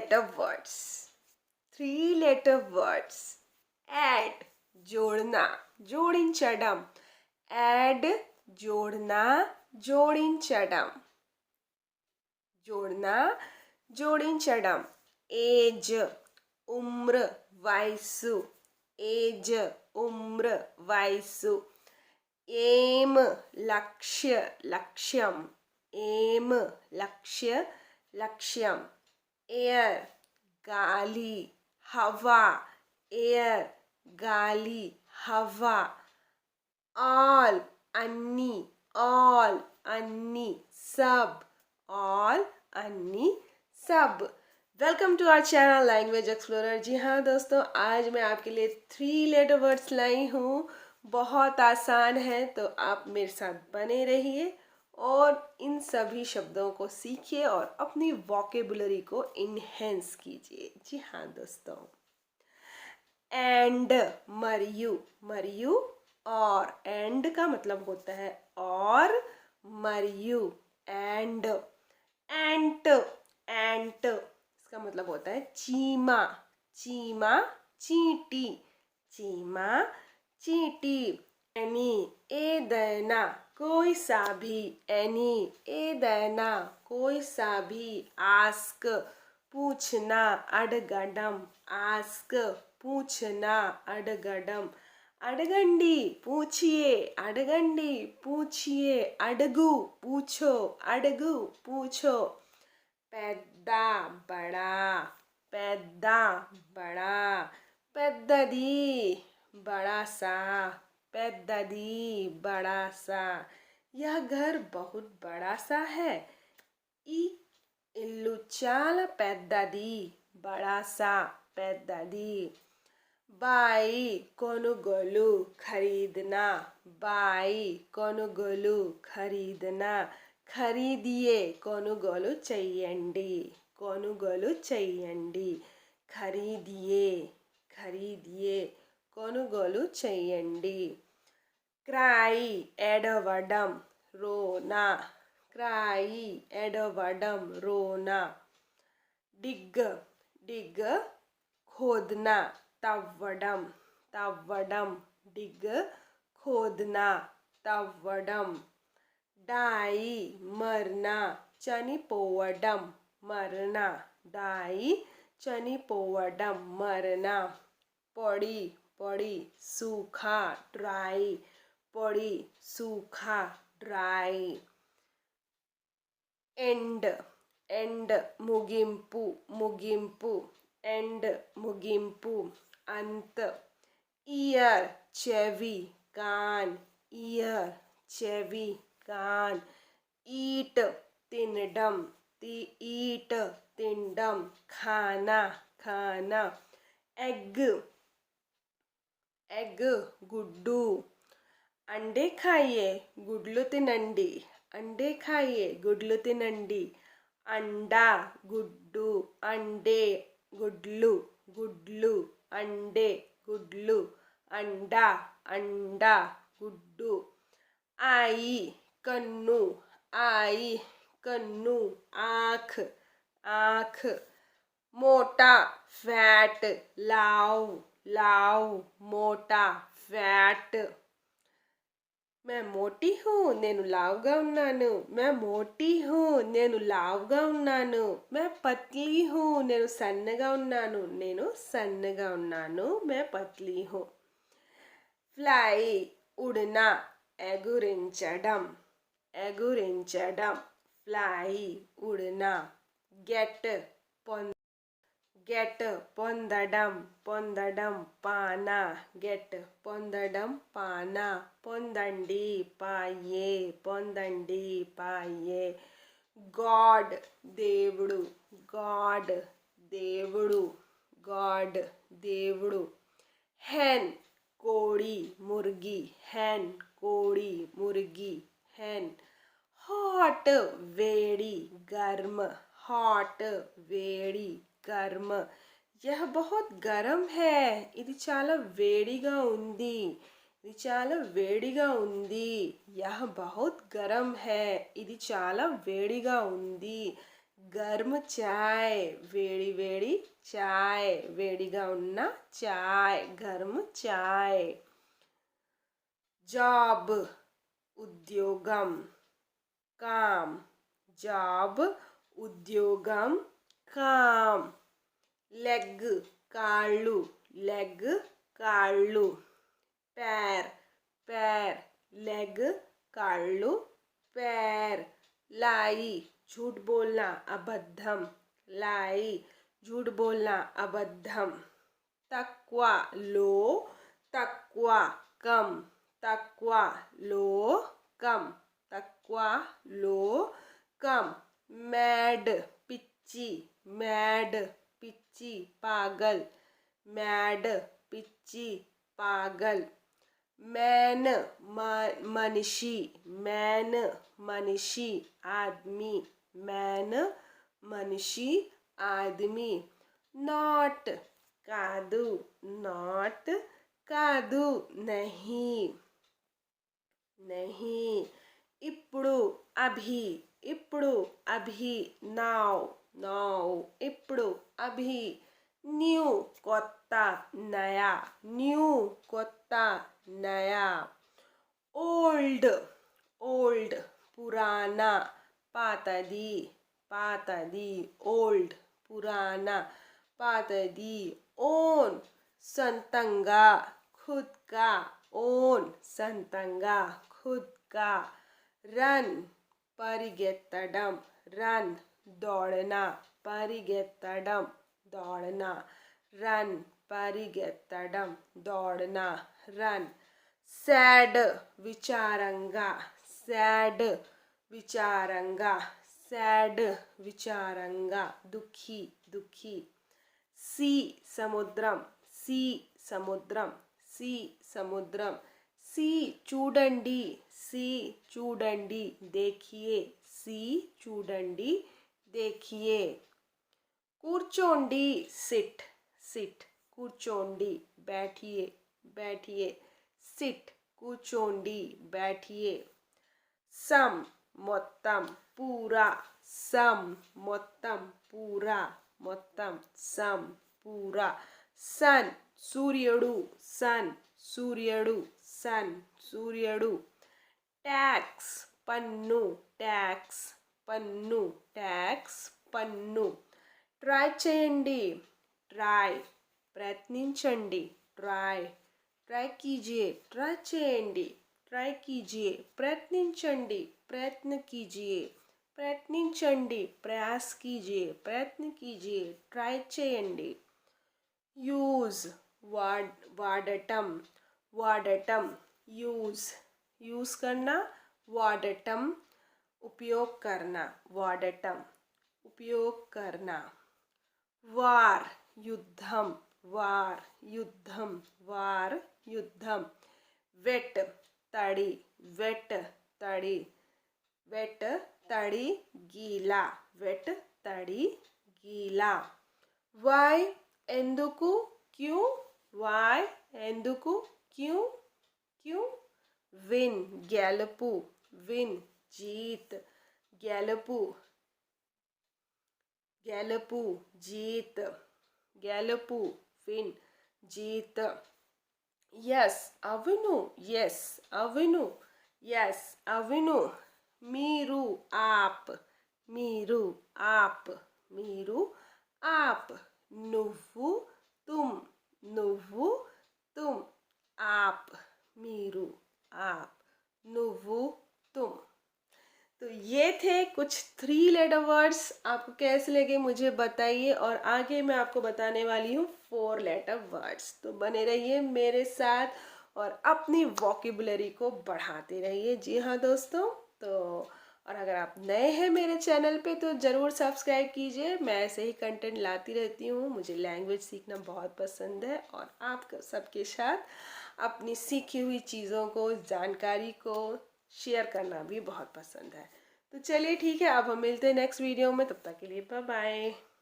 letter words. 3-letter words. Add, जोड़ना, जोड़िंचडम. Add, जोड़ना, जोड़िंचडम. जोड़ना, जोड़िंचडम. Age, उम्र, वयस्सु. Age, उम्र, वयस्सु. Aim, लक्ष्य, लक्ष्यम. Aim, लक्ष्य, लक्ष्यम. Air, गाली, हवा. Air, गाली, हवा. All, अन्नी. All, अन्नी, सब. All, अन्नी, सब. Welcome to our channel language explorer. जी हाँ दोस्तों, आज मैं आपके लिए 3-letter वर्ड्स लाई हूँ. बहुत आसान है, तो आप मेरे साथ बने रहिए और इन सभी शब्दों को सीखिए और अपनी वोकेबुलरी को इन्हेंस कीजिए. जी हाँ दोस्तों. एंड, मरियू. मरियू और. एंड का मतलब होता है और. मरियू, एंड. एंट, एंट इसका मतलब होता है चीमा. चीमा, चींटी. चीमा, चींटी. एनी, एदैना, कोई सा भी. एनी, एदैना, कोई सा भी. आस्क, पूछना, अडगडम. आस्क, पूछना, अडगडम. अडगंडी, पूछिए. अडगंडी, पूछिए. अडगू, पूछो. अडगू, पूछो. పెద్ద, बड़ा. పెద్ద, बड़ा. పెద్దది, बड़ा सा. పెద్దది, बड़ा सा. यह घर बहुत बड़ा सा है. ఈ ఇల్లు చాలా పెద్దది. बड़ा सा, పెద్దది. బాయి, కొనుగోలు, खरीदना. బాయి, కొనుగోలు, खरीदना. ఖరీదియే, కొనుగోలు చెయ్యండి. కొనుగోలు చెయ్యండి. ఖరీదియే, ఖరీదియే, కొనుగోలు చెయ్యండి. క్రాయి, ఏడవడం, రోనా. క్రాయి, ఏడవడం, రోనా. డిగ్, డిగ్, खोदना, తవ్వడం. తవ్వడం, డిగ్, खोदना, తవ్వడం. डाई, मरना, చనిపోవడం. मरना, डाई, చనిపోవడం, मरना. పొడి, పొడి, सूखा, ड्राई. పొడి, सूखा, ड्राई. ఎండ్, ఎండ్, ముగింపు, ముగింపు. ఎండ్, ముగింపు. అంత్. ఇయర్, చెవి, కాన్. ఇయర్, చెవి, कान. ईट, తినడం. ఈట్, తినడం. खाना, खाना. Egg, egg, Guddu. अंडे खाइए, गुड्लू తినండి. अंडे खाइए, गुड्लू తినండి. अंडा, गुड्डू. अंडे, गुड्लू. गुड्लू, अंडे, गुड्लू. अंडा, अंडा, गुड्डू. आई, कन्नू. आई, कन्नू. आँख, आँख. मोटा, फैट, लाव. लाव, मोटा, फैट. मैं मोटी हूँ, నేను లావుగా ఉన్నాను. मैं मोटी हूँ, నేను లావుగా ఉన్నాను. मैं पतली हूँ, నేను సన్నగా ఉన్నాను. నేను సన్నగా ఉన్నాను. मैं पतली हूँ. ఫ్లై, ఉడనా. ఎగురించడం. ఎగురించడం. ఫ్లై, ఉడనా. గెట్, గెట్, పొందడం. పొందడం, పానా. గెట్, పొందడం, పానా. పొందండి, పాయే. పొందండి, పాయే. గాడ్, దేవుడు. గాడ్, దేవుడు. గాడ్, దేవుడు. hen, కోడి, ముర్గి. hen, కోడి, ముర్గి. hen. hot, వేడి, गर्म. hot, వేడి, गर्म. यह बहुत गरम है. ఇది చాలా వేడిగా ఉంది. ఇది చాలా వేడిగా ఉంది. यह बहुत गरम है. ఇది చాలా వేడిగా ఉంది. గర్మ్ చాయ్ వేడి వేడి చాయ్ వేడిగా ఉన్న చాయ్ గర్మ్ చాయ్ జాబ్ ఉద్యోగం काम జాబ్ ఉద్యోగం काम లెగ్ కాళ్ళు లెగ్ కాళ్ళు पैर पैर लेग काళ్ళు पैर लाई झूठ बोलना अबद्धम लाई झूठ बोलना अबद्धम तक्वा लो तक्वा कम तक्वा लो कम तक्वा लो कम मैड पिच्ची मैड पिच्ची पागल मैड पिच्ची पागल मैन मनीषी मैन मनीषी आदमी मैन मनीषी आदमी नॉट कादू नॉट कादू नहीं नहीं ఇప్పుడు अभी ఇప్పుడు अभी नाउ नाउ ఇప్పుడు अभी न्यू కొత్త नया न्यू కొత్త नया ओल्ड ओल्ड पुराना पातदी पातदी ओल्ड पुराना पातदी ओन संतंगा खुद का ओन संतंगा खुद का रन పరిగెత్తడం రన్ దौड़ना పరిగెత్తడం दौड़ना रन పరిగెత్తడం दौड़ना रन सैड विचारंगा सैड विचारंगा सैड विचारंगा दुखी दुखी सी समुद्रम सी समुद्रम सी समुद्रम सी చూడండి सी చూడండి देखिए सी చూడండి देखिए కూర్చోండి సిట్ సిట్ కూర్చోండి बैठिए बैठिए సిట్ కూర్చోండి बैठिए సమ్ మొత్తం పూరా సమ్ మొత్తం పూరా మొత్తం సమ్ పూరా సన్ సూర్యుడు సన్ సూర్యుడు సన్ సూర్యుడు ట్యాక్స్ పన్ను ట్యాక్స్ పన్ను ట్యాక్స్ పన్ను ట్రై చేయండి ట్రై ప్రయత్నించండి ట్రై ट्राई कीजिए ट्राई చేయండి ट्राई कीजिए प्रयत्निంచండి प्रयत्न कीजिए प्रयत्निంచండి प्रयास कीजिए प्रयत्न कीजिए ट्राई చేయండి यूज వాడటం వాడటం यूज यूज करना वाडटम उपयोग करना वाडटम उपयोग करना वार युद्धम वार युद्धम वार युद्धम वेट तड़ी वेट तड़ी वेट तड़ी गीला वेट तड़ी गीला वाई ఎందుకు क्यों वाई ఎందుకు क्यों क्यों विन గెలుపు विन जीत గెలుపు గెలుపు जीत గెలుపు విన్ జీత్ ఎస్ అవును ఎస్ అవును ఎస్ అవును మీరు ఆప్ మీరు ఆప్ మీరు ఆప్ నువ్వు తుమ్ నువ్వు తుమ్ ఆప్ మీరు आप నువ్వు तुम तो ये थे कुछ 3 लेटर वर्ड्स आपको कैसे लगे मुझे बताइए और आगे मैं आपको बताने वाली हूँ 4 लेटर वर्ड्स तो बने रहिए मेरे साथ और अपनी वोकेबुलरी को बढ़ाते रहिए जी हाँ दोस्तों तो और अगर आप नए हैं मेरे चैनल पे तो ज़रूर सब्सक्राइब कीजिए मैं ऐसे ही कंटेंट लाती रहती हूँ मुझे लैंग्वेज सीखना बहुत पसंद है और आप सबके साथ अपनी सीखी हुई चीज़ों को जानकारी को शेयर करना भी बहुत पसंद है तो चलिए ठीक है अब हम मिलते हैं नेक्स्ट वीडियो में तब तक के लिए बाय बाय।